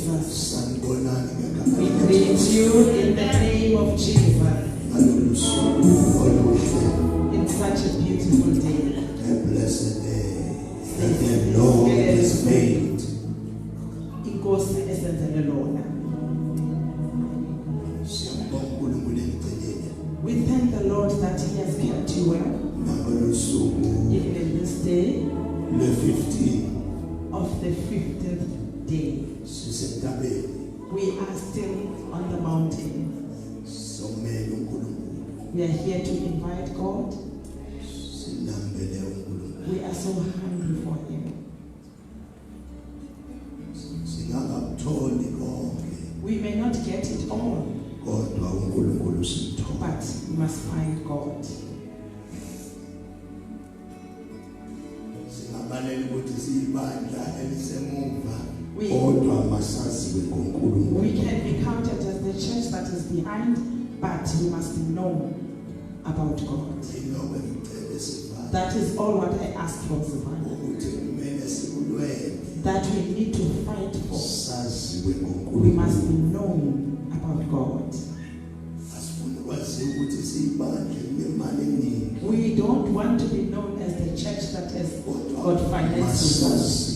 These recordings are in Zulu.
Jesus. We greet you in the name of Jesus. In such a beautiful day. A blessed day that the Lord has made. We thank the Lord that He has kept you well. Even in this day of the 50th day. We are still on the mountain. We are here to invite God. We are so hungry for Him. We may not get it all, but we must find God. We can be counted as the church that is behind, but we must know about God. That is all what I ask for, Savannah. That we need to fight for. We must be known about God. We don't want to be known as the church that has got finances.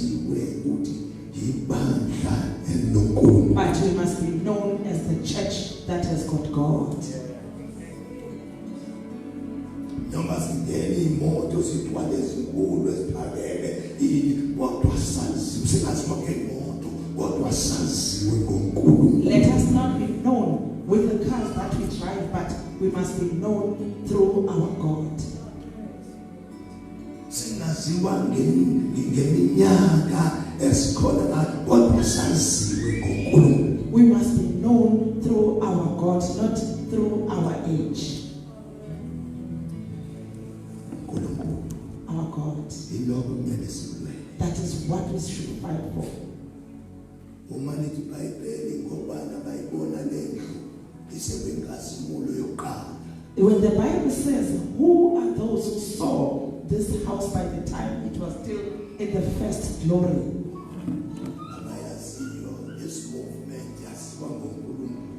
But we must be known as the church that has got God. Let us not be known with the cars that we drive, but we must be known through our God. We must be known through our God, not through our age. Our God. That is what we should fight for. When the Bible says, who are those who saw this house by the time it was still in the first glory?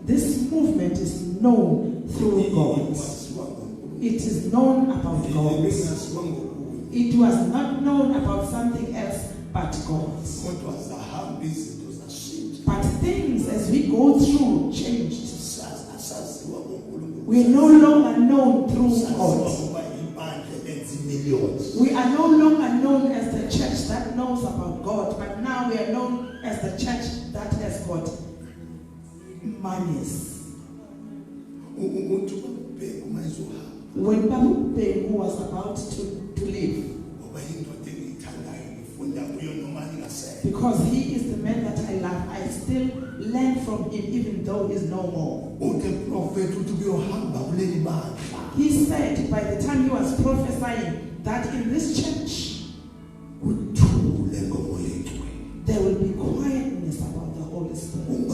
This movement is known through God. It is known about God. It was not known about something else but God. But things as we go through changed. We are no longer known through God. We are no longer known as the church that knows about God, but now we are known as the church that has got monies. When Babu Begu was about to leave, because he is the man that I love, I still learn from him even though he's no more. He said by the time he was prophesying that in this church there will be quietness about the Holy Spirit.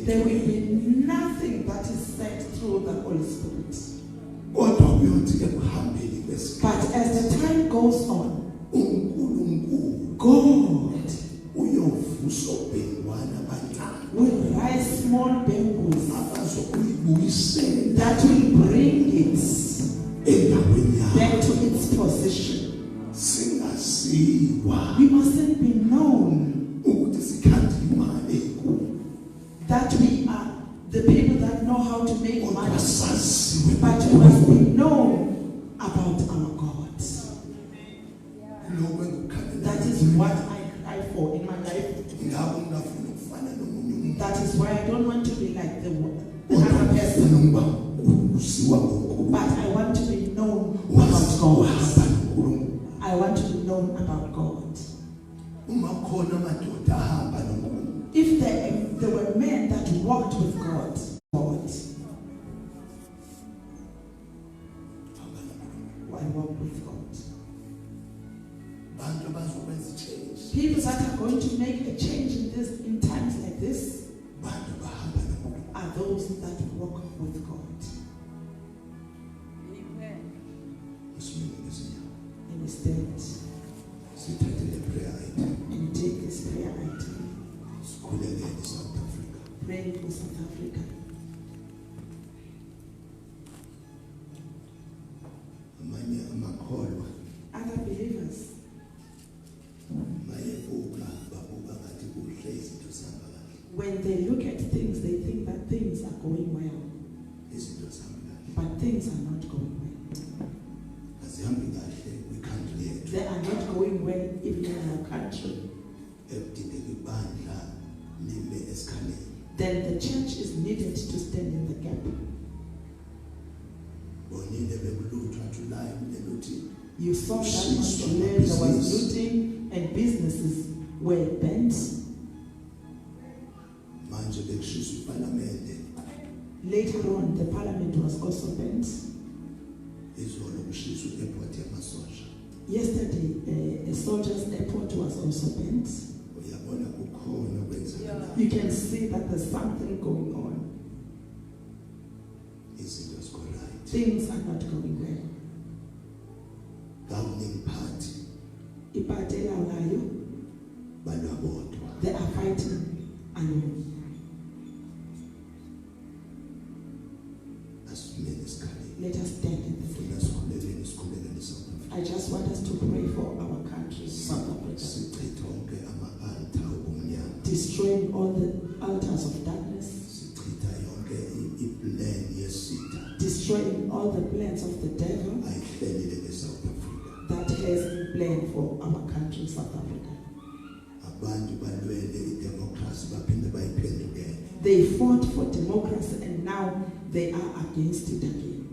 There will be nothing that is said through the Holy Spirit. But as the time goes on, God will rise small bamboos that will bring it back to its position. We mustn't be known that we are the people that know how to make money, but we must be known about our God. That is what I cry for in my life. That is why I don't want to be like the other person, but I want to be known about God. I want to be known about God. If there were men that walked with God, I walk with God. People that are going to make a change in times like this are those that walk with God. Amen. And we stand. And take this prayer item. praying for South Africa. Other believers, when they look at things, they think that things are going well. But things are not going well. They are not going well even in our country. Then the church is needed to stand in the gap. You saw that on July there was looting and businesses were bent. Later on, the parliament was also bent. Yesterday, a soldier's airport was also bent. You can see that there's something going on. Things are not going well. They are fighting alone. Let us stand in the gap. I just want us to pray for our country, South Africa. Destroying all the altars of darkness. Destroying all the plans of the devil that has been planned for our country, South Africa. They fought for democracy and now they are against it again.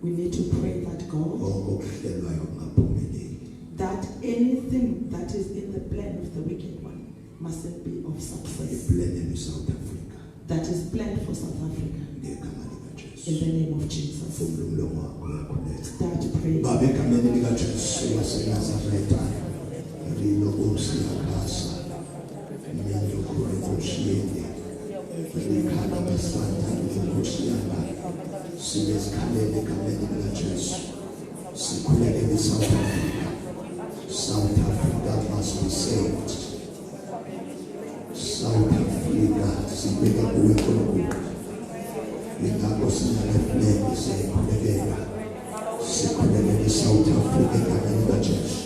We need to pray that God, that anything that is in the plan of the wicked one mustn't be of success. That is planned for South Africa. In the name of Jesus. Start praying. South Africa must be saved. South Africa, sibeka kuwe khona. Ngakosina leflame sekhulekela. Sikhulekela South Africa kanye kaJesu.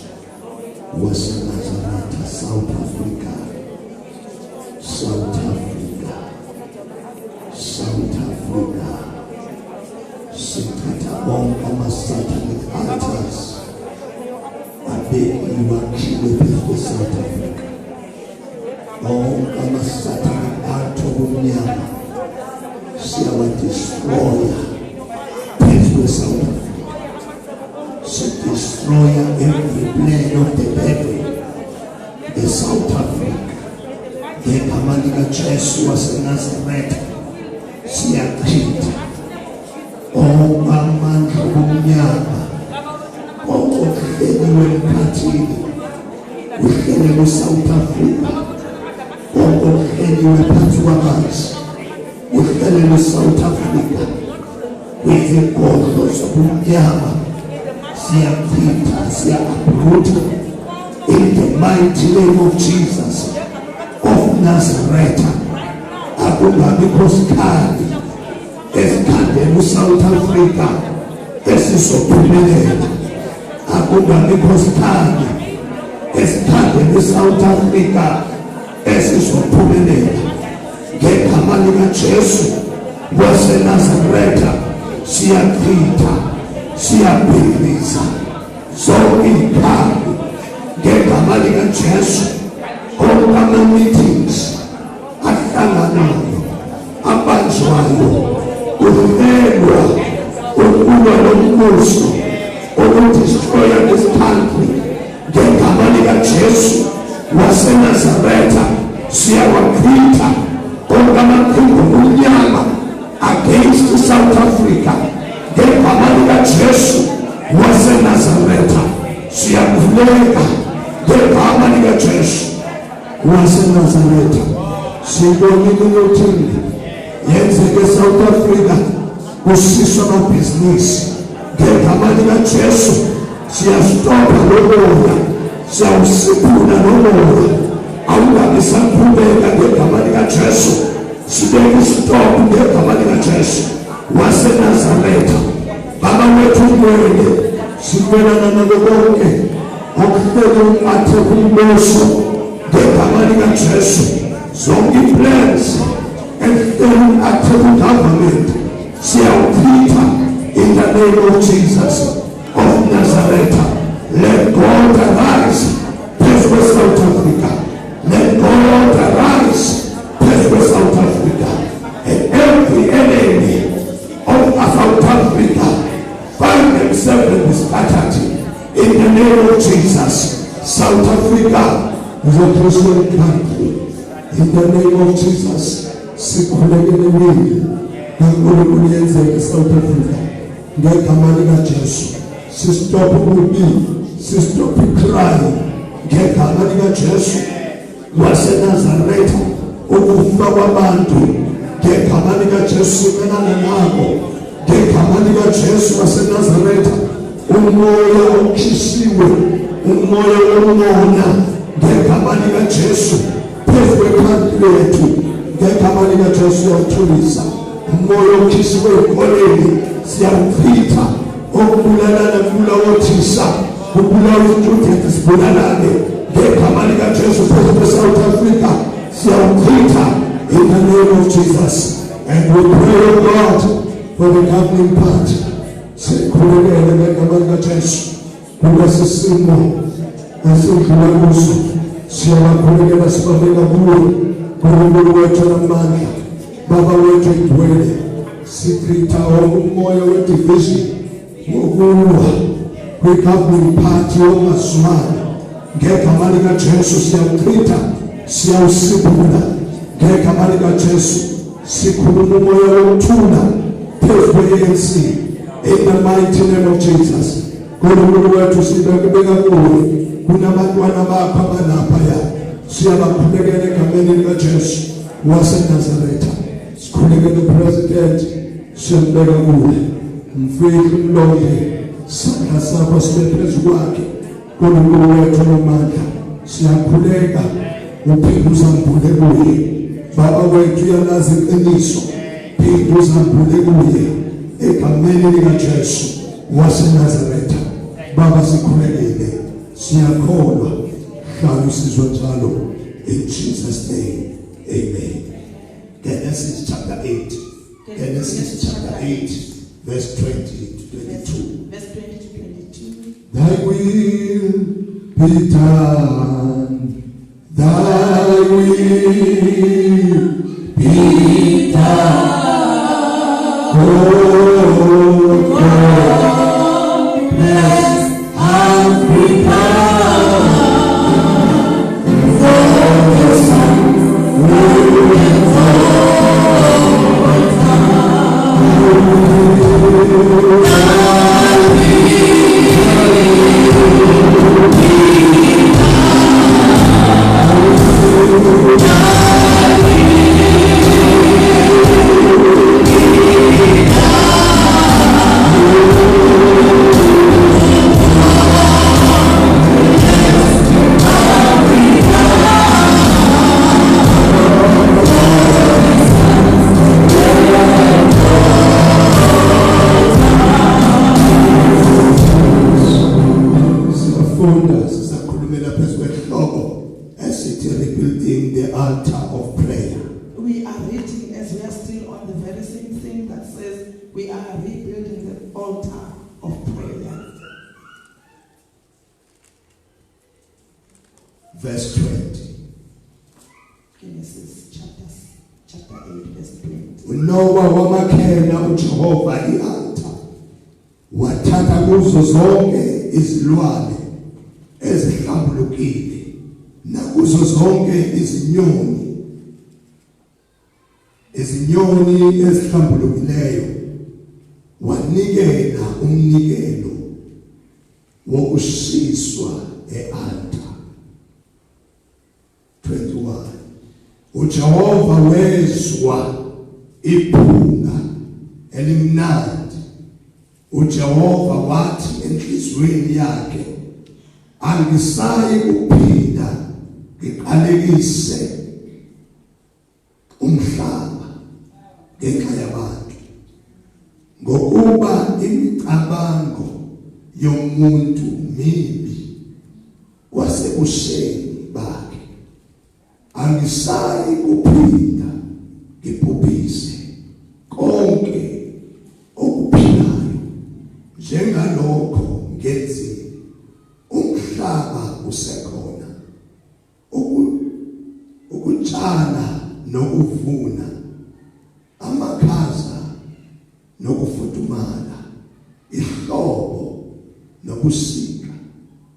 Wasenazareth, South Africa. South Africa. South Africa. Sikhatha bonke ama-satanic altars. Abekhiwe phezu South Africa. Bonke ama-satanic altar obumnyama siyawadestroya phezu South Africa. Destroy every plan of the devil. The South Africa. The Kamalika Jesu waseNazareth siyachitha. Oh amandla obumnyama okuhleliwe emkhathini uhlelelwe South Africa. Okuhleliwe phansi kwamanzi uhlelelwe South Africa. Kwezigodlo zobumnyama siyachitha, siya-uproot in the mighty name of Jesus of Nazareth. Akungabikho sikhali esikhandela uSouth Africa esizophumelela. Akungabikho sikhali esikhandela uSouth Africa esizophumelela. Ngegama likaJesu waseNazareth siyachitha, siyabhekisa zonke izikhali ngegama likaJesu. Onke ama-meetings ahlanganayo abanjwayo uhlelwa ukulwa nombuso ukudestroya this country ngegama likaJesu waseNazareth siyawachitha onke amaqhinga obumnyama against South Africa ngegama likaJesu waseNazareth siyakhuleka ngegama likaJesu waseNazareth. Sibonile ukuthi yenzeke South Africa kusiswa amabhizinisi ngegama likaJesu. Siyastopha lo moya, siyawusiphula lo moya. awungabi sakhuleka ngegama likaJesu. Sibeke stop ngegama likaJesu waseNazaretha. Baba wethu mwene, sibelana nako konke okuhleli athe kumbuso ngegama likaJesu. Zonke plans and athe government siyawuchitha in the name of Jesus of Nazareth. Let God arise, phezu South Africa. Let God arise, phezu South Africa. And every enemy of South Africa find themselves in this battle in the name of Jesus. South Africa is a Christian country. In the name of Jesus, sikhulekele wini nankulunkulu yenzeke South Africa ngegama likaJesu. Stop ukubi, stop crying ngegama likaJesu waseNazaretha. Ukufa kwabantu ngegama likaJesu simelana nako ngegama likaJesu waseNazaretha. Umoya okhishisiwe, umoya womona ngegama likaJesu phezu kwekhanda lethu ngegama likaJesu siyawuthulisa. Umoya okhishisiwe ekoleni siyawuchitha. Okubulalana kubulawa othisha, kubulawa students sibulalane ngegama likaJesu phezu kweSouth Africa siyawuchitha in the name of Jesus. And we pray, oh God, for the governing party. Sikhulekele ngegama likaJesu kulesi simo esidlula kuso. Siyabakhulekela sibabeka kuwe uNkulunkulu wethu namandla. Baba wethu edwele sichitha umoya wedivision wokulwa kwi-governing party yomazwana ngegama likaJesu siyawuchitha, siyawusibula ngegama likaJesu. Sikhuluma umoya wokuthula phezu kwe-ANC in the mighty name of Jesus. uNkulunkulu wethu sibeka kuwe kunabantwana bakho abanaphaya. Siyabakhulekela egameni likaJesu waseNazaretha. Sikhulekele upresident, siyambeka kuwe. Mfihlo umlonde sandla sakho sibe phezu kwakhe. uNkulunkulu wethu nomandla, siyakhuleka uphinde uzambule kuye. Baba wethu uyalazi iqiniso, phinde uzambule kuye egameni likaJesu waseNazaretha. Baba sikhulekile, siyakholwa, hlala usizwe njalo in Jesus name. Amen. Genesis chapter 8. Genesis chapter 8 verse 20 to 22. Verse 20 to 22. Thy will be done. Thy will be done. Oh God, bless Africa. For the sun will verse 20. Genesis chapter 8 verse 20. Unowa wamakhela uJehova i-altar, wathatha kuzo zonke izilwane ezihlambulukile nakuzo zonke izinyoni ezihlambulukileyo, wanikela umnikelo wokushiswa e-altar. 21. uJehova wezwa iphunga elimnandi. uJehova wathi enhliziyweni yakhe, angisayi kuphinda ngiqalekise umhlaba ngenxa yabantu ngokuba imicabango yomuntu mibi kwasebusheni bakhe angisayi kuphinda ngiphuphise konke okuphilayo njengalokho ngenzile umhlaba usekhona ukutshala nokuvuna amakhaza nokufudumala ihlobo nobusika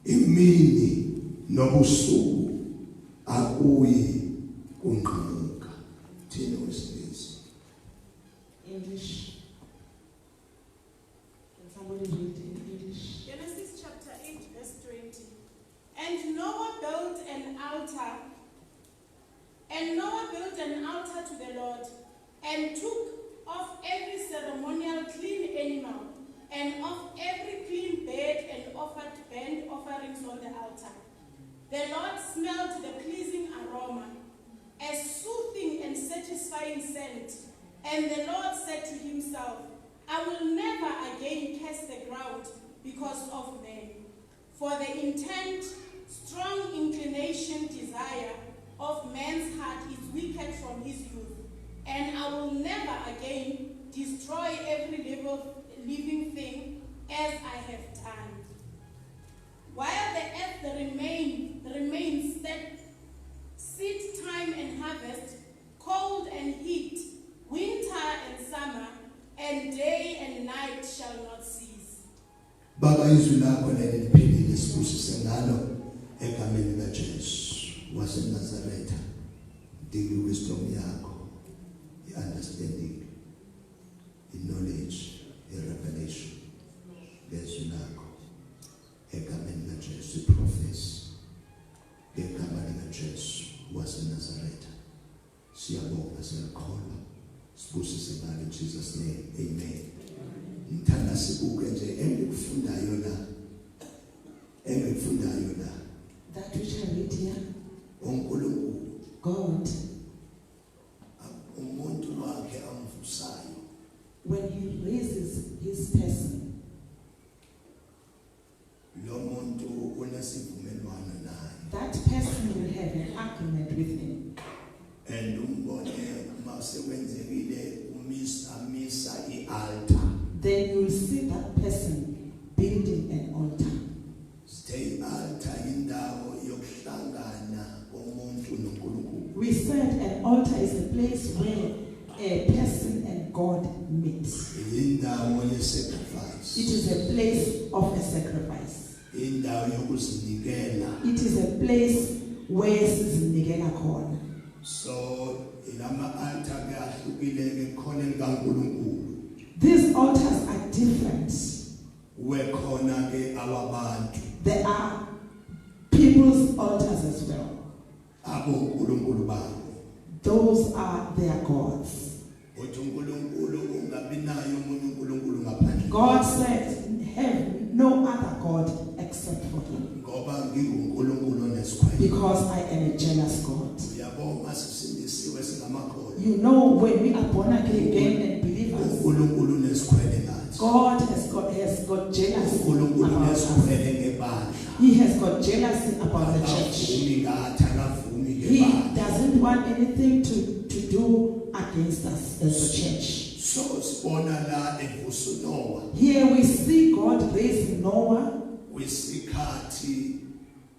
imini nobusuku akuyi kunqamuka thina wesilisa. English. Can somebody read in English? Genesis chapter 8 verse 20. And Noah built an altar. And Noah built an altar to the Lord, and took of every ceremonial clean animal, and of every clean bird, and offered burnt offerings on the altar. The Lord smelled the pleasing aroma, a soothing and satisfying scent. And the Lord said to himself, I will never again curse the ground because of man. For the intent, strong inclination, desire of man's heart is wicked from his youth, and I will never again destroy every living thing as I have done. While the earth remains seed time and harvest, cold and heat, winter and summer, and day and night shall not cease. Baba izwi lakho leliphilile sibusise ngalo egameni likaJesu waseNazaretha. Give wisdom yakho, understanding, knowledge, revelation. Ngezwi lakho egameni likaJesu profess egameni likaJesu waseNazaretha. Siyabonga siyakholwa sibusise ngalo in Jesus name. Amen. Ngithanda sibuke nje engikufundayo la. That which I read here. uNkulunkulu God, umuntu wakhe amvusayo when he raises his person, lo muntu unesivumelwano naye, that person will have an agreement with him. and umbone masekwenzekile amisa ialtar. Then you will see that person building an altar. Stay altar indawo yokuhlangana komuntu noNkulunkulu. We said an altar is a place where a person and God meet. Indawo yesacrifice. It is a place of a sacrifice. Indawo yokuzinikela. It is a place where sizinikela khona. So ilama altar ke ahlukile ke khona likaNkulunkulu. These altars are different. Wekhona ke awabantu. There are people's altars as well. Abo uNkulunkulu babo. Those are their gods. Uthi uNkulunkulu ungabi nayo umunye uNkulunkulu ngaphandle. God said, have no other God except for him. Ngoba nginguNkulunkulu onesikhwele. Because I am a jealous God. Uyabonga sisindisiwe singamakholwa. You know, when we are born again and believers, uNkulunkulu unesikhwele ngathi. God has got jealousy uNkulunkulu about us. unesikhwele ngebandla. He has got jealousy about the church. He doesn't want anything to do against us as a church. So sibona la evusa Noah. Here we see God raising Noah Wesikhathi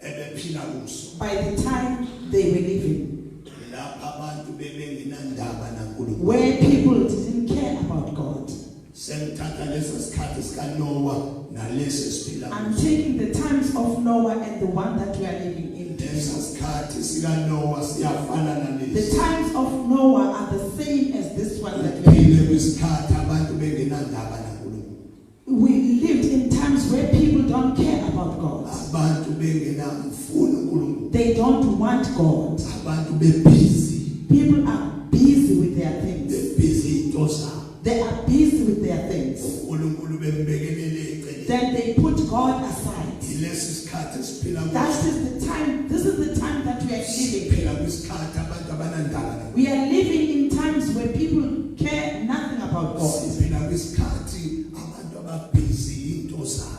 ebephila kuso. by the time they were living, Lapha abantu bebengenandaba naNkulunkulu. where people didn't care about God. Sengithatha leso sikhathi sikaNoah nalesi esiphila I'm kuso. taking the times of Noah and the one that we are living in. Leso sikhathi sikaNoah siyafana The nalesi. times of Noah are the same as this one that we are Phile living. kwisikhathi abantu bengenandaba naNkulunkulu. We lived in times where people don't care about God. Abantu bengenamfuno uNkulunkulu. They don't want God. Abantu bebusy. People are busy with their things. Busy into zabo. They are busy with their things. uNkulunkulu bembekelele eceleni. Then they put God aside. Ilesi sikhathi siphila That kuso. is the time, this is the time that we are living. We are living in times where people care nothing about God.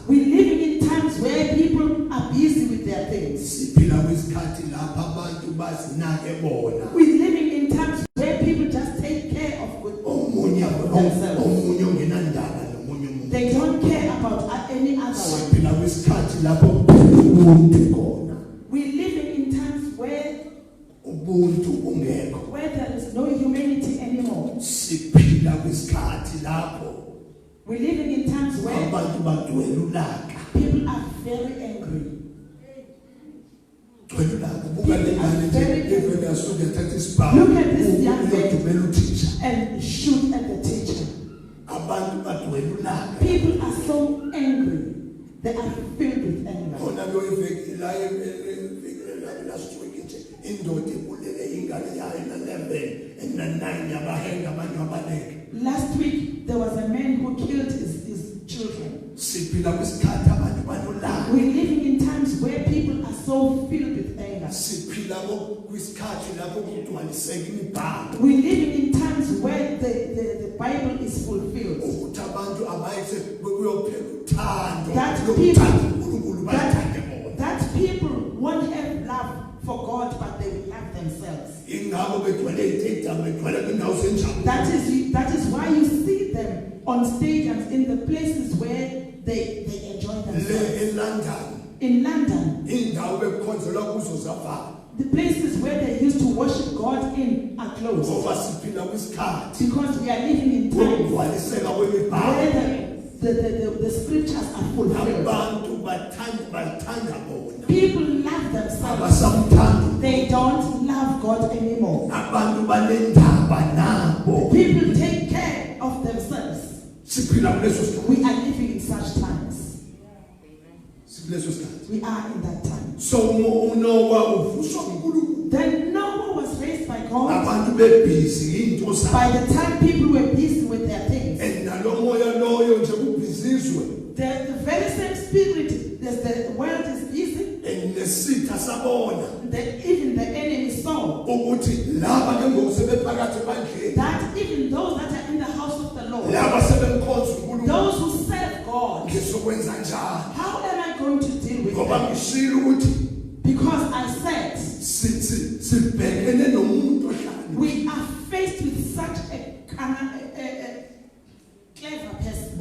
We're living in times where people are busy with their things. We're living in times where people just take care of themselves. They don't care about any other one. We're living in times where there is no humanity anymore. We're living in times where people are very angry. Look at this young man and shoot at the teacher. People are so angry. They are filled with anger. Last week there was a man who killed his children. We're living in times where people are so filled with anger. We're living in times where the Bible is fulfilled. That people won't have love for God, but they will love themselves. That is why you see them on stadiums in the places where they enjoy themselves. In London, the places where they used to worship God in are closed. Because we are living in times where the scriptures are fulfilled. People love themselves. They don't love God anymore. People take care of themselves. We are living in such times. We are in that time. Then Noah was raised by God. By the time people were busy with their things, the very same spirit, the world is busy. Even the enemy saw that even those that are in the house of the Lord, those who serve God, how am I going to deal with them? Because I said we are faced with such a clever person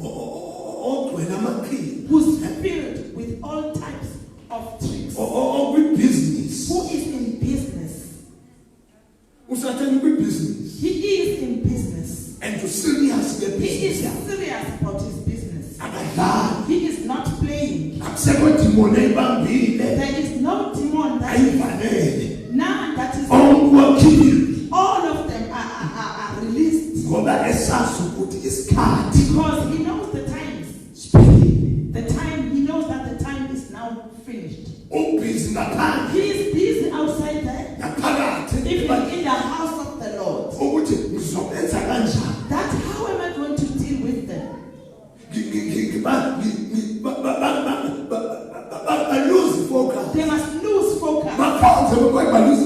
who's filled with all types of tricks, who is in business. He is in business. And to serious He is serious about his business. He is not playing. There is no demon that is none that is all of them are released. Because he knows the times. The time, he knows that the time is now finished. He is busy outside there. Even in the house of the Lord. That how am I going to deal with them? They must lose focus.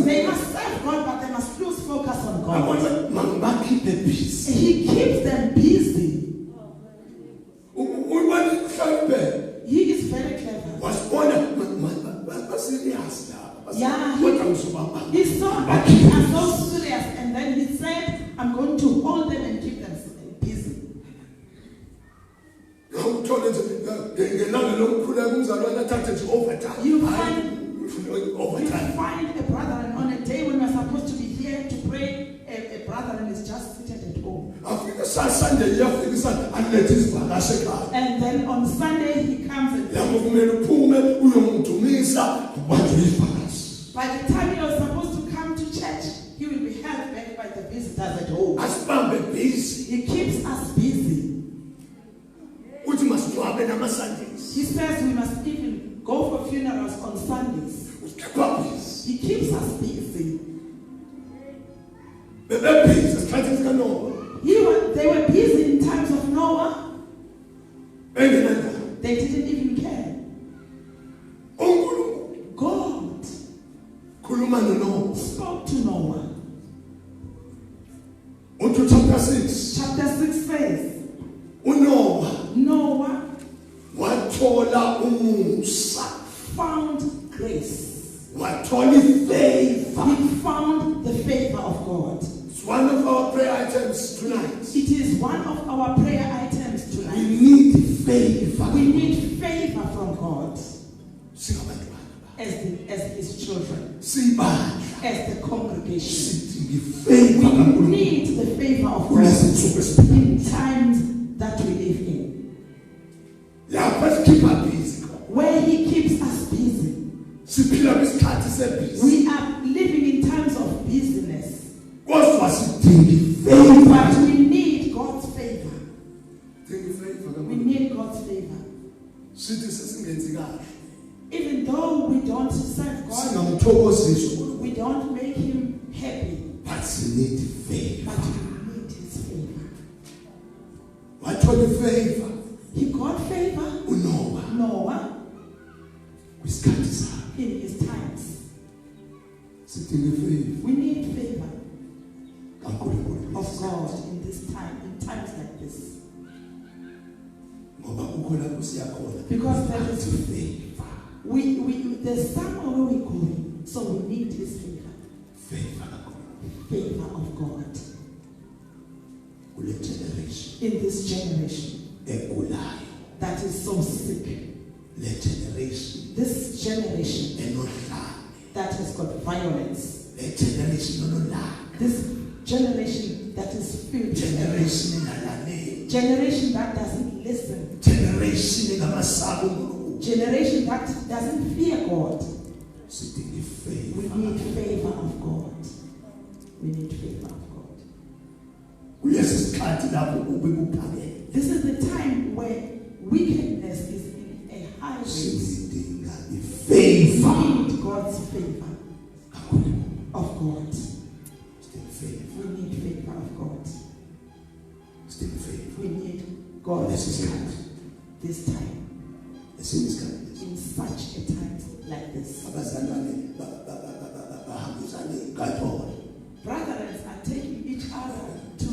They must serve God, but they must lose focus on God. He keeps them busy. He is very clever. Yeah, he saw that they are so serious, and then he said, I'm going to hold them and keep them busy. You find a brother, and on a day when we're supposed to be here to pray, a brother and is just seated at home. And then on Sunday he comes and by the time he was supposed to come to church, he will be held back by the visitors at home. He keeps us busy. He says we must even go for funerals on Sundays. He keeps us busy. They were busy in times of Noah. They didn't even care. God. spoke to Noah. Unto chapter 6. Chapter 6 says, Noah wathola umusa, found grace. wathola favor. He found the favor of God. It's one of our prayer items tonight. It is one of our prayer items We tonight. need favor. We need favor from God as his children, as the congregation. We need the favor of God in times that we live in. Where he keeps us busy. We are living in times of busyness. But we need God's favor. We need God's favor. Even though we don't serve God, we don't make him happy. But we need But we need his favor. What told the favor? He got favor. Noah in his times. We need favor of God in this time, in times like this. Because there is favor. There's somewhere where we're going, so we need his favor. Favor of God. In this generation that is so sick. This generation that has got violence. This generation that is filled with generation that doesn't listen. Generation that doesn't fear God. We need favor of God. We need favor of God. This is the time where wickedness is in a high rate. We need God's favor of God. We need favor of God. We need God this time. In such a time like this. Brothers are taking each other to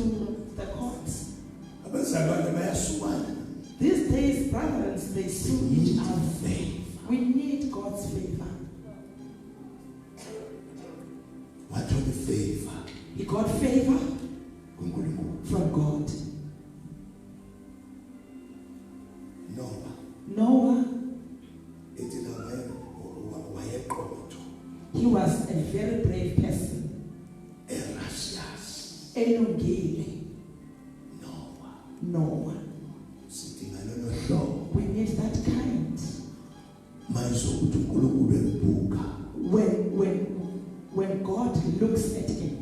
the courts. These days, brothers, they sue each other. We need God's favor. What was the favor? He got favor from God. Noah, he was a very brave person. Noah. We need that kind. When God looks at him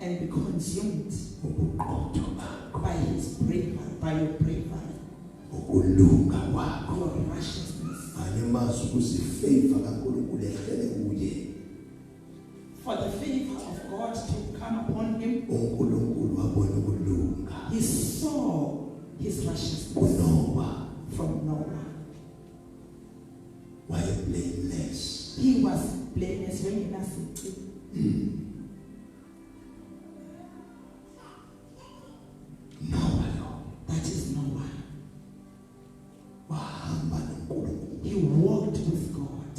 and be consumed by his bravery, by your bravery, your righteousness. For the favor of God to come upon him, he saw his righteousness from Noah. Why blameless? He was blameless when he was Noah. That is Noah. He walked with God.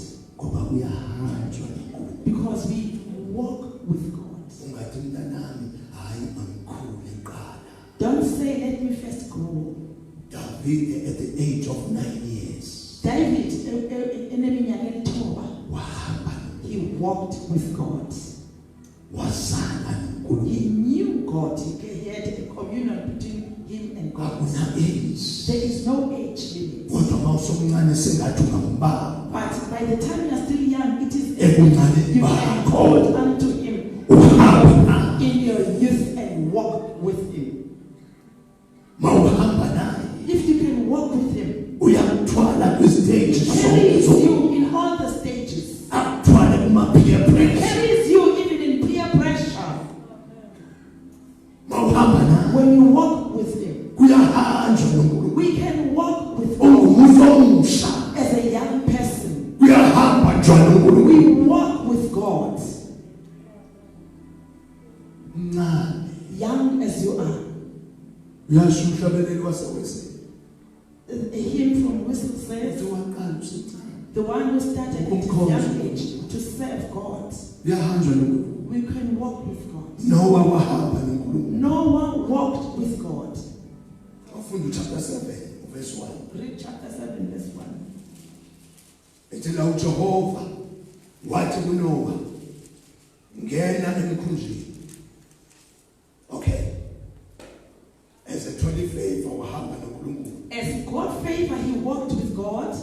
Because we walk with God. Don't say, let me first grow. David, at the age of 9 years, David, he walked with God. He knew God. He had a communion between him and God. There is no age limit. But by the time you are still young, it is you can hold unto him in your youth and walk with him. If you can walk with him, he carries you in all the stages. He carries you even in peer pressure. When you walk with him, we can walk with him as a young person. We walk with God. Young as you are. A hymn from Whistle says, the one who started at his young age to serve God. We can walk with God. Noah walked with God. Chapter 7, verse 1. Read chapter 7, verse 1. Etela uJehova wathi kuNoah ngena emkhunjini. Okay. As a 25 wahamba noNkulunkulu. As God favored, he walked with God.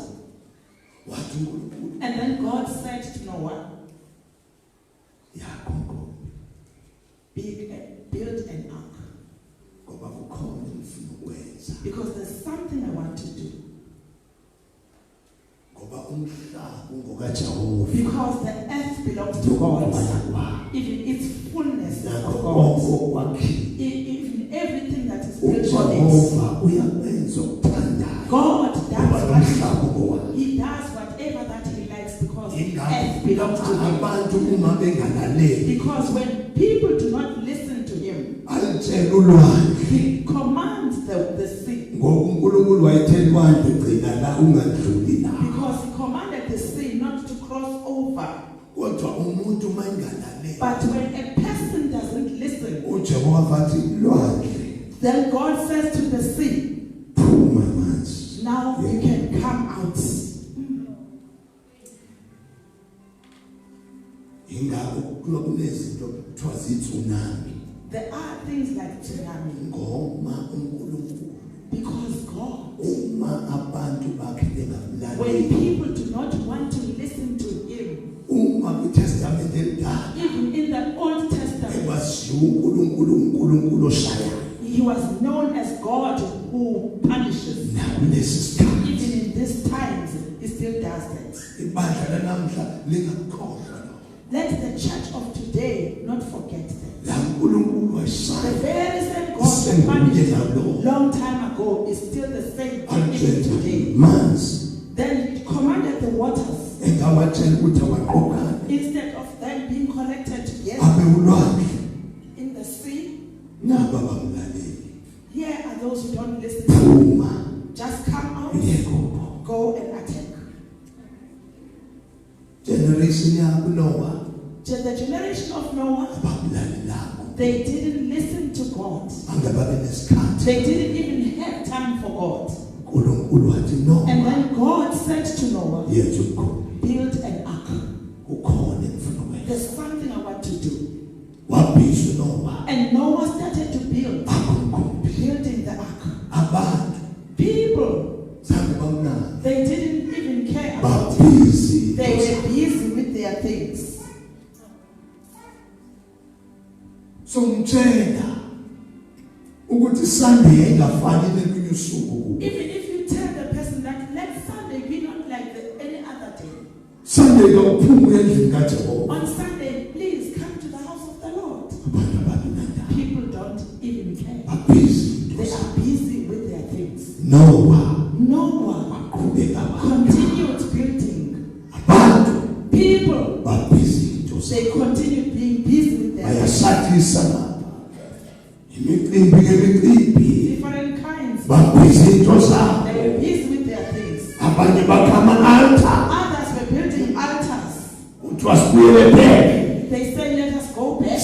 Wathi uNkulunkulu. And then God said to Noah, build an ark. Because there's something I want to do. Because the earth belongs to God. Even its fullness of God. Even everything that is built on it. God does He does whatever that He likes because earth belongs to Him. Because when people do not listen to Him, He commands the sea. Because He commanded the sea not to cross over. But when a person doesn't listen, then God says to the sea, now you can come out. There are things like tsunami. Because God, when people do not want to listen to Him, even in the Old Testament, He was known as God who punishes. Even in these times, He still does that. Let the church of today not forget that. The very same God who punished a long time ago is still the same even today. Then He commanded the waters. Instead of them being collected together in the sea, here are those who don't listen. Just come out, go and attack. The generation of Noah, they didn't listen to God. They didn't even have time for God. And then God said to Noah, build an ark. There's something I want to do. And Noah started to build. Building the ark. People, they didn't even care about it. They were busy with their things. So mtshela ukuthi Sunday engafani neminye usuku. Even if you tell the person that let Sunday be not like any other day. Sunday kaphuma endlini kaJehova. On Sunday, please come to the house of the Lord. People don't even care. They are busy with their things. Noah continued building. People, they continued being busy with their things. Different kinds. They were busy with their things. Others were building altars. They said, let us go back.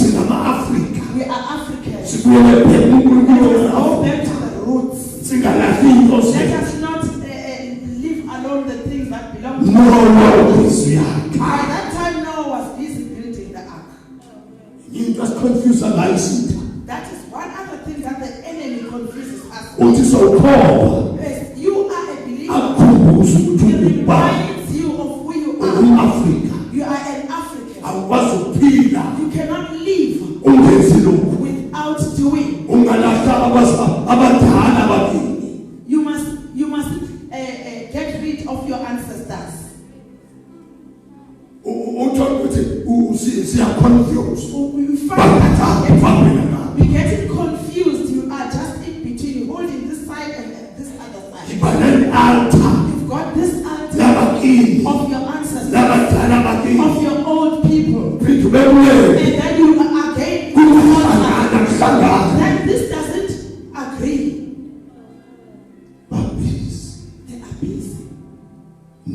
We are Africans. Let us go back to the roots. Let us not leave alone the things that belong to us. By that time, Noah was busy building the ark. You just confuse a license. That is one other thing that the enemy confuses us. What is so called? Yes, you are a believer. It reminds you of who you are. Africa. You are an African. You cannot live without doing. You must get rid of your ancestors. We're getting confused. You are just in between, holding this side and this other side. You've got this altar of your ancestors.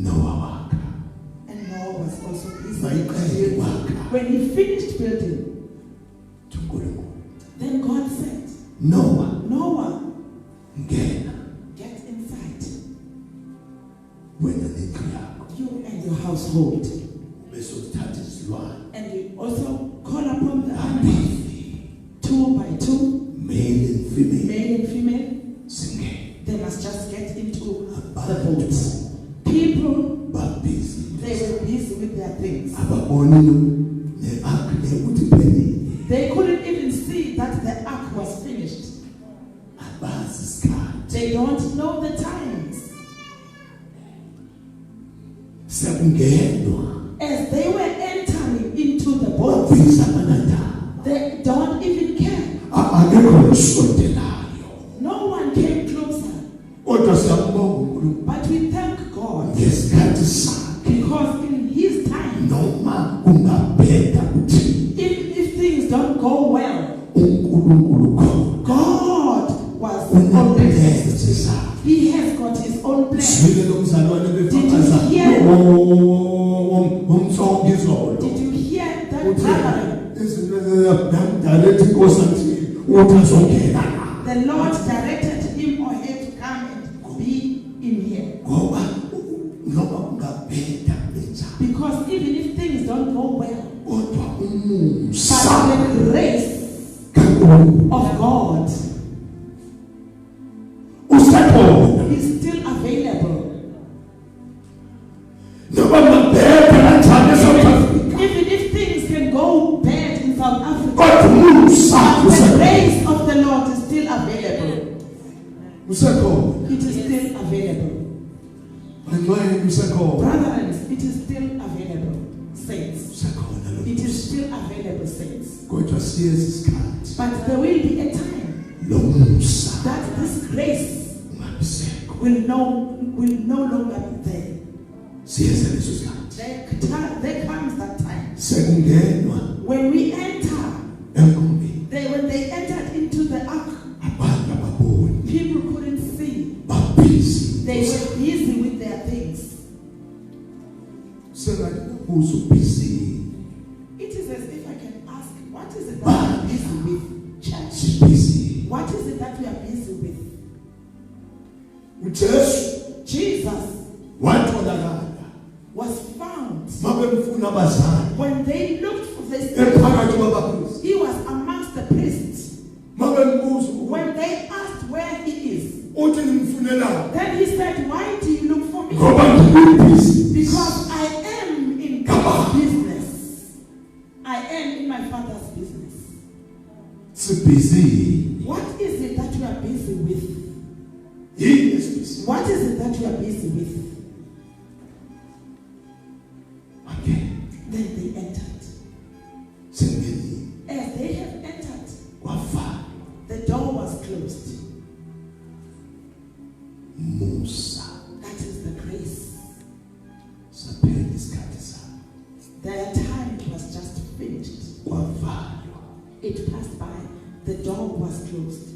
Noah wakha. And Noah was also busy. Mayiqede wakha. When he finished building, then God said, Noah, ngena, get inside. Wena nendlu yakho. You and your household. Bese uthatha izilwane. And you also call upon the animals, 2 by 2, male and female. Singing. They must just get into the boat. People, they were busy with their things. They couldn't even see that the ark was finished. They don't know the times. As they were entering into the boat, they don't even care. No one came closer. But we thank God because in His time, if things don't go well, God was already. He has got His own plan. Did you hear that brother? The Lord directed him or her to come and be in here. Because even if things don't go well, but the grace of God is still available. Even if things can go bad in South Africa, the grace of the Lord is still available. It is still available. Brothers, it is still available, saints. It is still available, saints. But there will be a time that this grace will no longer be there. There comes that time when we enter. When they entered into the ark, people couldn't see. They were busy with their things. It is as if I can ask, what is it that we are busy with, church? What is it that we are busy with? Jesus was found. When they looked for this, he was amongst the priests. When they asked where he is, then he said, why do you look for me? Because I am in God's business. I am in my Father's business. What is it that you are busy with? What is it that you are busy with? Then they entered. As they have entered, the door was closed. That is the grace. Their time was just finished. It passed by. The door was closed.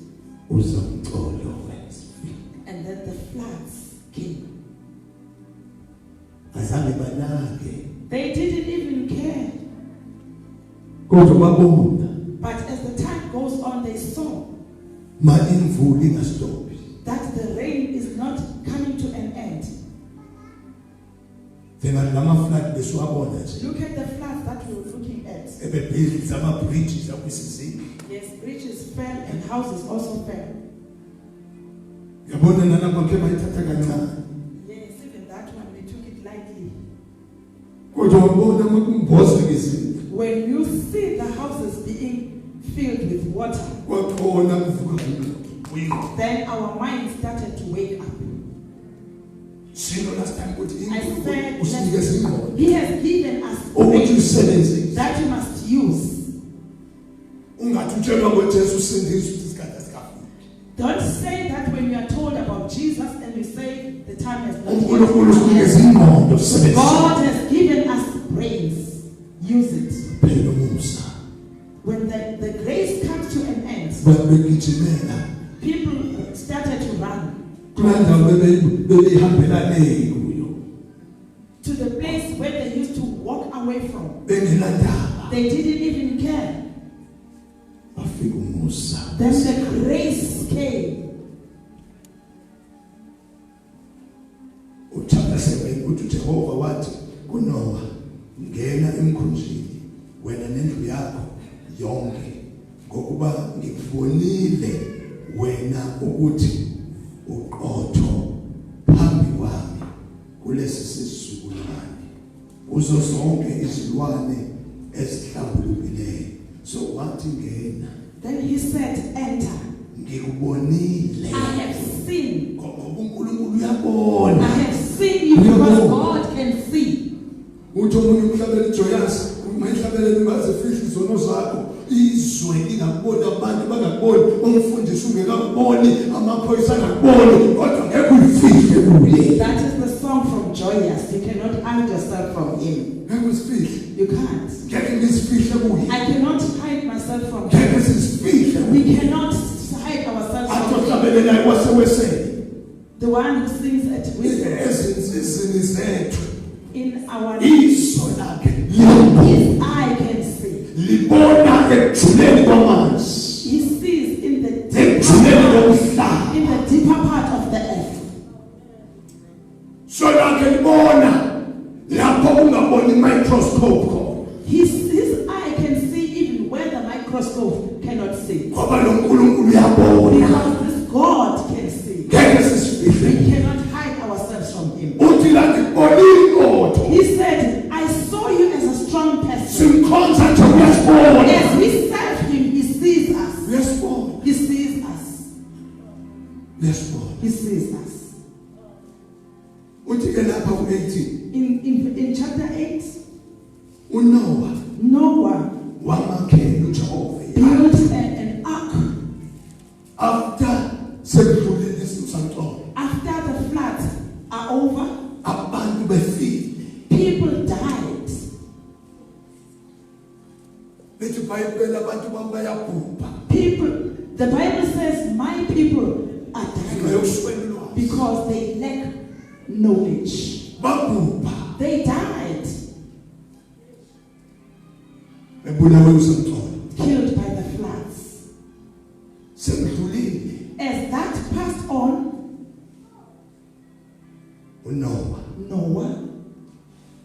And then the floods came. They didn't even care. But as the time goes on, they saw that the rain is not coming to an end. Look at the floods that we were looking at. Yes, bridges fell and houses also fell. Yes, even that one, we took it lightly. When you see the houses being filled with water, then our mind started to wake up. I said, He has given us grace that you must use. Don't say that when you are told about Jesus and you say the time has not yet. God has given us brains. Use it. When the grace comes to an end, people started to run. to the place where they used to walk away from. bengenandaba They didn't even care. bafika umusa Then the grace came. uchapter 7 uthi Jehova wathi kuNoah ngena emkhunjini wena nendlu yakho yonke ngokuba ngikubonile wena ukuthi uqotho phambi kwami kulesi sizukulwane kuzo zonke izilwane ezihlambulukileyo so wathi ngena. Then he said, enter. Ngikubonile. I have seen. Ngoba uNkulunkulu uyabona. I have seen you because God can see. Uthi umuntu umhlabele ijoyous umayihlabele ungazifihli izono zakho izwe ingakuboni abantu bangakuboni umfundisi ungekakuboni amaphoyisa angakuboni kodwa ngeke uyifihle kuye. That is the song from Joyous. You cannot hide yourself from him. Ngeke usifihle. You can't. Ngeke ngisifihle kuye. I cannot hide myself from Ngeke him. sisifihle. We cannot hide ourselves from him. Atohlabelelayo wasewesele. The one who sings at wisdom Ezinsizini zethu in our iso lakhe his eye can see. libona ekujuleni kwamanzi. He sees in the Ekujuleni komhlaba. in the deeper part of the earth. So lakhe libona lapho ungaboni microscope khona. His eye can see even where the microscope cannot see. Ngoba lo Nkulunkulu uyabona. Because this God can see. Ngeke sisifihle. We cannot hide ourselves from him. Uthi la ngibonile inqotho. He said, I saw you as a strong person. Simkhonza nje uyasibona. As we serve him, he sees us. Uyasibona. He sees us. Uyasibona. He sees us. Uthi ke lapha ku-18 In chapter 8, uNoah Noah wamakhela uJehova built an ark. after sekudlulile isimsanhlobo After the floods are over, abantu befile people died. bethi iBhayibheli abantu bayabhubha People, the Bible says, my people are dying ngeyokuswela ulwazi because they lack knowledge. babhubha They died, bebulawe usamtholo killed by the floods. sekudlulile As that passed on, uNoah Noah,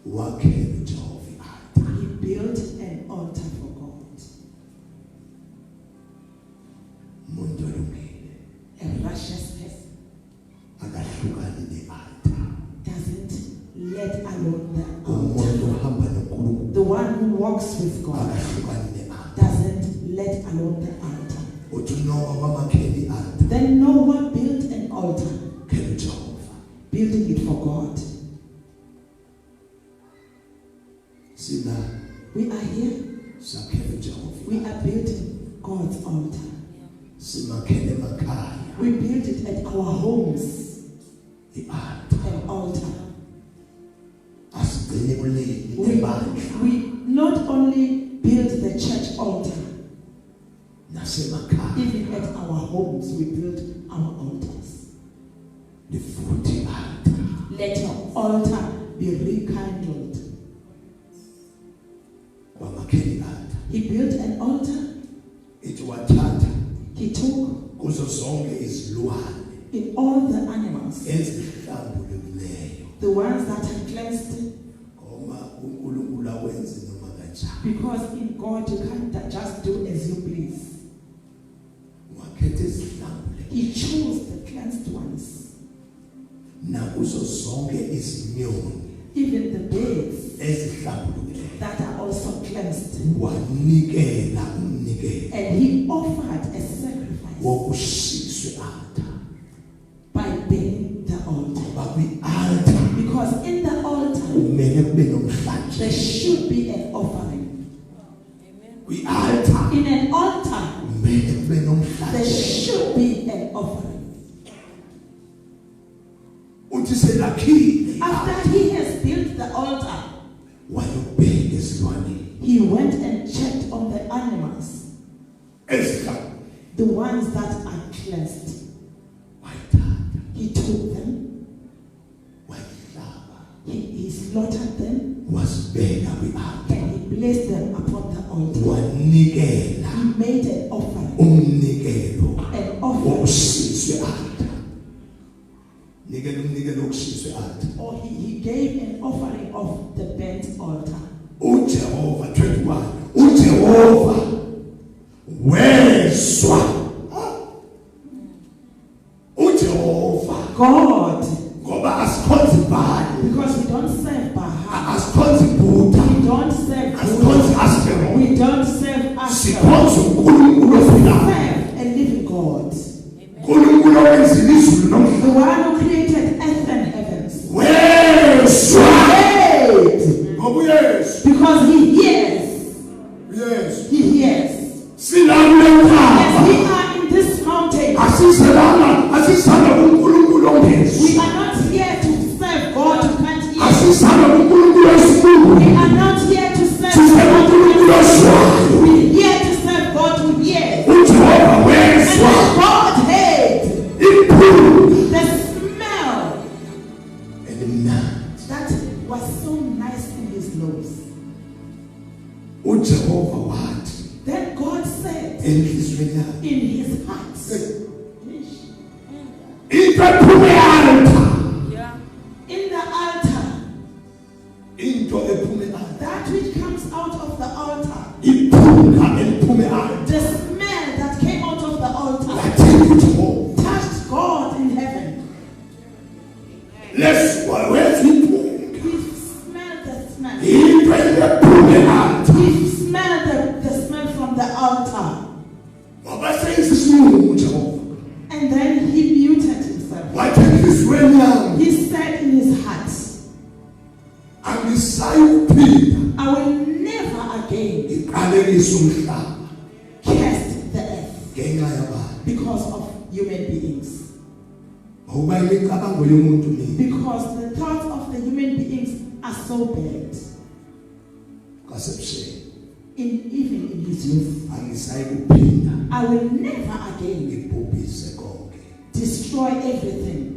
wakhela uJehova i-altar. he built an altar for God. Umuntu olungile A righteous person akahlukani ne-altar. doesn't let alone the Umuntu altar. ohamba noNkulunkulu The one who walks with God akahlukani ne-altar. doesn't let alone the altar. Uthi uNoah wamakhela i-altar. Then Noah built an altar, Khela uJehova. building it for God. Sina We are here. sakhela uJehova. We are building God's altar. Simakhele emakhaya We build it at our homes, i-altar. an altar. Asigcine kuleli ebandla We not only build the church altar, nasemakhaya. even at our homes we build our altars. Lifuthi i-altar. Let your altar be rekindled. Wamakhela i-altar. He built an altar. Ithi wathatha He took kuzo zonke izilwane in all the animals, ezihlambulukileyo the ones that are cleansed, ngoba uNkulunkulu awenzi noma kanjani. because in God you can't just do as you please. Wakhetha izihlambulukileyo He chose the cleansed ones, nakuzo zonke izinyoni even the birds ezihlambulukileyo that are also cleansed. wanikela umnikelo And he offered a sacrifice wokushiswa i-altar. by burning the altar. Ngoba kwi-altar Because in the altar kumele kube there nomhlatshelo. should be an offering. Kwi-altar In an altar kumele kube there nomhlatshelo. should be an offering. Uthi selakhile After he has built the altar, wayobheka ezilwaneni he went and checked on the animals, ezihlambulukileyo the ones that are cleansed. wayithatha He took them, wayihlaba he slaughtered them wasibeka kwi-altar, and he placed them upon the altar. wanikela He made an offering. umnikelo An offering. wokushiswa e-altar. Nikela umnikelo wokushiswa e-altar. Or he gave an offering of the burnt altar. uJehova 21 uJehova wezwa uJehova God, ngoba asikhonzi ibhali, because we don't serve Baal, asikhonzi iBuddha, we don't serve asikhonzi Buddha, Asteroid, we don't serve Ashtoreth. sikhonza uNkulunkulu ophilayo, Serve a living God, uNkulunkulu owenzile izulu the nomhlaba. one who created earth and heavens. wezwa Wait, ngoba uyezwa, because he hears. uyezwa He hears. silale As ekhaya we are in this mountain, asizalwa kuNkulunkulu ongezwa, we are not here to serve God who can't hear. asizalwa kuNkulunkulu wesikhulu, We are not here to serve sizalwa God who kuNkulunkulu can't ozwayo. hear. We're here to serve God who hears. uJehova And wezwa God hates iphunga the smell elimnandi. that was so nice in his nose. uJehova wathi Then God said enhliziyweni yakhe, in his heart, into ephume e-altar, in the altar, into ephume e-altar, that which comes out of the altar, iphunga eliphume e-altar the smell that came out of the altar lathini uJehova touched God in heaven. wezwa iphunga, We smelled the smell. into ephume e-altar. We smelled the smell from the altar. Ngoba seyisinqumo uJehova, And then he muted himself. wathi enhliziyweni yami He said in his heart, angisayi kuphinda I will never again ngiqalekise umhlaba curse the earth ngenxa yabantu. because of human beings. Ngoba imicabango yomuntu mina Because the thoughts of the human beings are so bad. kasebusheni, Even in his youth, angisayi kuphinda I will never again ngibhubhise konke. destroy everything.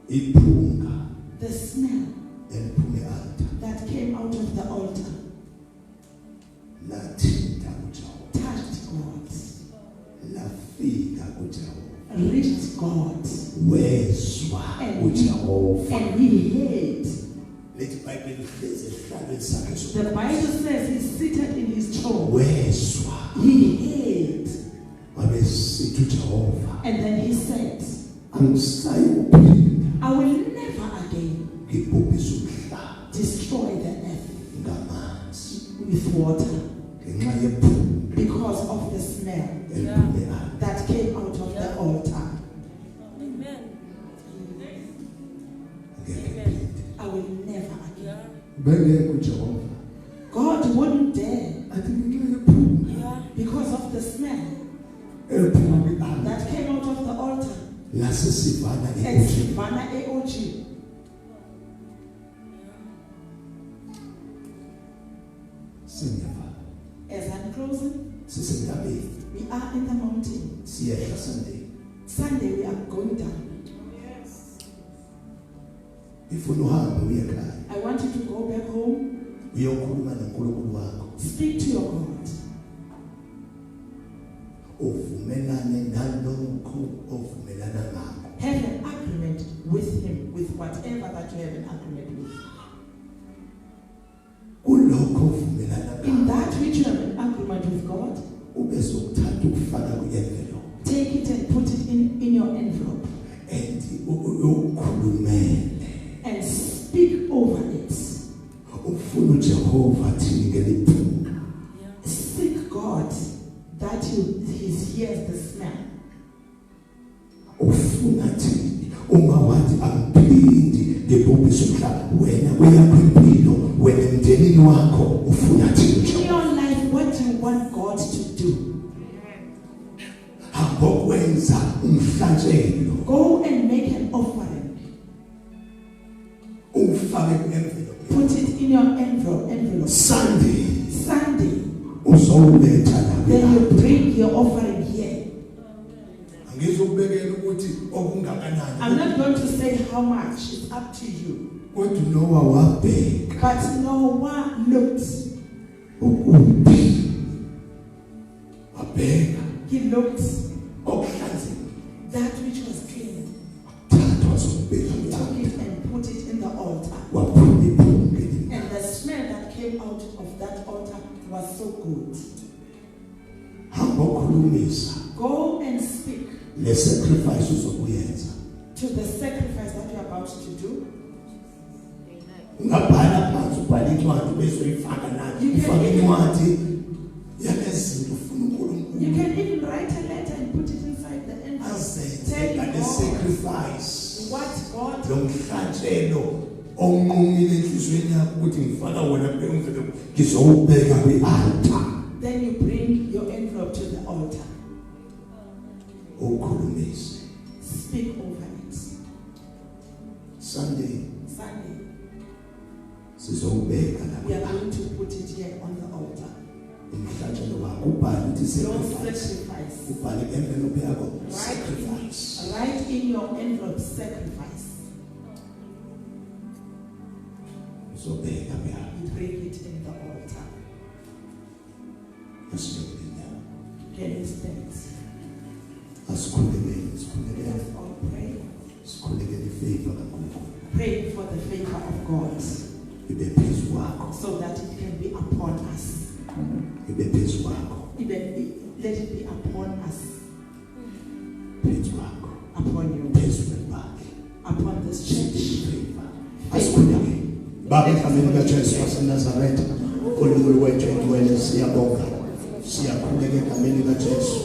Iphunga The smell eliphume e-altar that came out of the altar lathinta uJehova, touched God, lafika kuJehova, reached God, wezwa uJehova. and he heard. Lethi iBhayibheli lihlezi esihlalweni sakhe The Bible says he's seated in his throne. wezwa, He heard, wabesithi uJehova, and then he said, angisayi kuphinda I will never again ngibhubhise umhlaba destroy the earth ngamanzi with water ngenxa yephunga because of the smell eliphume e-altar. that came out of the altar. Amen. Ngeke phinde. I will never again. Bengeke uJehova God wouldn't dare athi ngenxa yephunga because of the smell eliphume kwi-altar that came out of the altar. lasesivana And e-Egypt. Savannah AOG. Singefa As I'm closing, sisentabeni we are in the mountain. siyehla Sunday. Sunday we are going down. Ifuna uhambe uye ekhaya I want you to go back home. uyokhuluma noNkulunkulu wakho, Speak to your God. uvumelane nalokho ovumelana ngakho. Have an agreement with him, with whatever that you have an agreement with. Kulokho ovumelana In ngakho that which you have an agreement with God, ube sokuthatha ukufaka kwi-envelope take it and put it in your envelope and ukhulumele. and speak over it. Ufuna uJehova athini ngeliphunga. Seek God that he hears the smell. Ufuna athini uma wathi angiphindi ngibhubhise umhlaba, wena kweyakho impilo, wena emndenini wakho ufuna athini In uJehova. your life, what do you want God to do? Angokwenza umhlatshelo Go and make an offering. ufake ku-envelope. Put it in your envelope. Sunday Sunday, uzowuletha la then kwi-altar. you bring your offering here. ngizokubekela ukuthi okungakanani. I'm not going to say how much, it's up to you. Kodwa Noah wabheka But Noah looked. Ukuphi wabheka He looked okuhlanzekile. that which was clean. Thatha wasubeka He took lapho. it and put it in the altar. Waphuma iphunga. And the smell that came out of that altar was so good. Hamba ukhulumisa Go and speak le sacrifice uzokuyenza. to the sacrifice that you're about to do. Ungabhala phansi ubhala incwadi bezoyifaka nathi. Ufaka incwadi yalezinto ufuna uNkulunkulu. You can even write a letter and put it inside the envelope. Tell Azenze le God sacrifice. what God Lo mhlatshelo onqumile enhlizweni yakho ukuthi ngifaka wona phezulu ngizowubeka kwi-altar. Then you bring your envelope to the altar. Ukhulumise. Speak over it. Sunday Sunday, sizowubeka we are lapha. going to put it here on the altar. Umhlatshelo wakho ubhale ukuthi Your sacrifice. sacrifice. Ubhale envelope yakho sacrifice. Write in your envelope sacrifice. Uzobeka lapha. You bring it in the altar. Asibeka. Can you stand? Asikhulekele, Let sikhulekele. us all pray. Sikhulekele ifavor kaNkulunkulu. Pray for the favor of God Ibe phezu kwakho. so that it can be upon us. Ibe phezu kwakho. Let it be upon us, Phezu kwakho. upon you, Phezu kwebandla. upon this church. Asikhulekele. Baba egameni likaJesu waseNazaretha, uNkulunkulu wethu engcwele siyabonga. Siyakhuleka egameni likaJesu.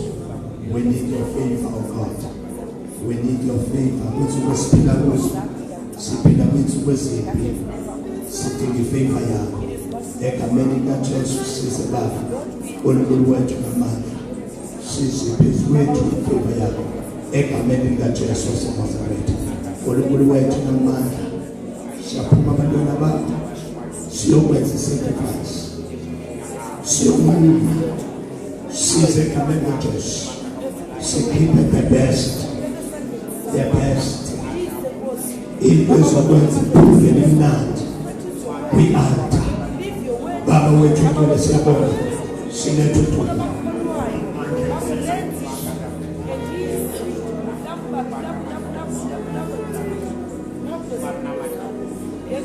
We need your favor, oh God. We need your favor. Kwinsuku esiphila kuzo. Siphila kwinsuku ezimbi. Sidinga ifavor yakho. Egameni likaJesu size Baba. uNkulunkulu wethu ngamandla. Size phezu kwethu ifavor yakho. Egameni likaJesu waseNazaretha. uNkulunkulu wethu ngamandla. Siyaphuma abantwana bakho. Siyokwenza sacrifice. Siyokwenza. Size egameni likaJesu. Keep the best, the best. Into ezokwenza iphungele imnandi kwi-altar. Baba wethu ngcwele siyabonga. Silethe uthando.